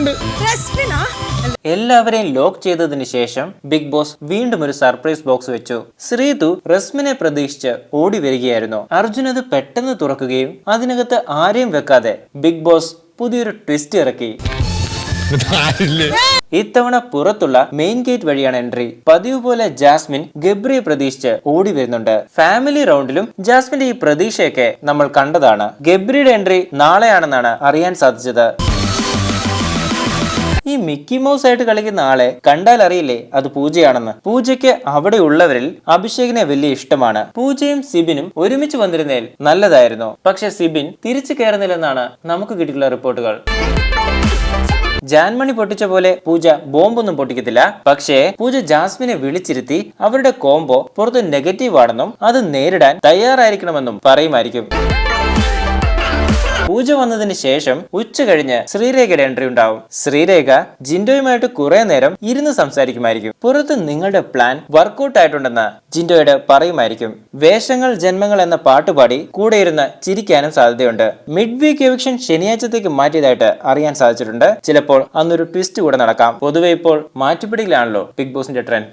ഉണ്ട്. എല്ലാവരെയും ലോക്ക് ചെയ്തതിനു ശേഷം ബിഗ് ബോസ് വീണ്ടും ഒരു സർപ്രൈസ് ബോക്സ് വെച്ചു. ശ്രീതു റസ്മിനെ പ്രതീക്ഷിച്ച് ഓടി വരികയായിരുന്നു. അർജുൻ അത് പെട്ടെന്ന് തുറക്കുകയും അതിനകത്ത് ആരെയും വെക്കാതെ ബിഗ് ബോസ് പുതിയൊരു ട്വിസ്റ്റ് ഇറക്കി. ഇത്തവണ പുറത്തുള്ള മെയിൻ ഗേറ്റ് വഴിയാണ് എൻട്രി. പതിവ് പോലെ ജാസ്മിൻ ഗബ്രിയെ പ്രതീക്ഷിച്ച് ഓടി വരുന്നുണ്ട്. ഫാമിലി റൗണ്ടിലും ജാസ്മിന്റെ ഈ പ്രതീക്ഷയൊക്കെ നമ്മൾ കണ്ടതാണ്. ഗബ്രിയുടെ എൻട്രി നാളെയാണെന്നാണ് അറിയാൻ സാധിച്ചത്. ഈ മിക്കി മൗസ് ആയിട്ട് കളിക്കുന്ന ആളെ കണ്ടാൽ അറിയില്ലേ അത് പൂജയാണെന്ന്. പൂജയ്ക്ക് അവിടെ ഉള്ളവരിൽ അഭിഷേകിനെ വലിയ ഇഷ്ടമാണ്. പൂജയും സിബിനും ഒരുമിച്ച് വന്നിരുന്നതിൽ നല്ലതായിരുന്നു. പക്ഷെ സിബിൻ തിരിച്ചു കയറുന്നില്ലെന്നാണ് നമുക്ക് കിട്ടിയിട്ടുള്ള റിപ്പോർട്ടുകൾ. ജാൻമണി പൊട്ടിച്ച പോലെ പൂജ ബോംബൊന്നും പൊട്ടിക്കത്തില്ല. പക്ഷേ പൂജ ജാസ്മിനെ വിളിച്ചിരുത്തി അവരുടെ കോംബോ പുറത്ത് നെഗറ്റീവ് ആണെന്നും അത് നേരിടാൻ തയ്യാറായിരിക്കണമെന്നും പറയുമായിരിക്കും. പൂജ വന്നതിന് ശേഷം ഉച്ച കഴിഞ്ഞ് ശ്രീരേഖയുടെ എൻട്രി ഉണ്ടാവും. ശ്രീരേഖ ജിൻഡോയുമായിട്ട് കുറെ നേരം ഇരുന്ന് സംസാരിക്കുമായിരിക്കും. പുറത്ത് നിങ്ങളുടെ പ്ലാൻ വർക്കൗട്ട് ആയിട്ടുണ്ടെന്ന് ജിൻഡോയോട് പറയുമായിരിക്കും. വേഷങ്ങൾ ജന്മങ്ങൾ എന്ന പാട്ടുപാടി കൂടെ ഇരുന്ന് ചിരിക്കാനും സാധ്യതയുണ്ട്. മിഡ് വീക്ക് എവിക്ഷൻ ശനിയാഴ്ചത്തേക്ക് മാറ്റിയതായിട്ട് അറിയാൻ സാധിച്ചിട്ടുണ്ട്. ചിലപ്പോൾ അന്നൊരു ട്വിസ്റ്റ് കൂടെ നടക്കാം. പൊതുവെ ഇപ്പോൾ മാറ്റിപ്പിടിയിലാണല്ലോ ബിഗ് ബോസിന്റെ ട്രെൻഡ്.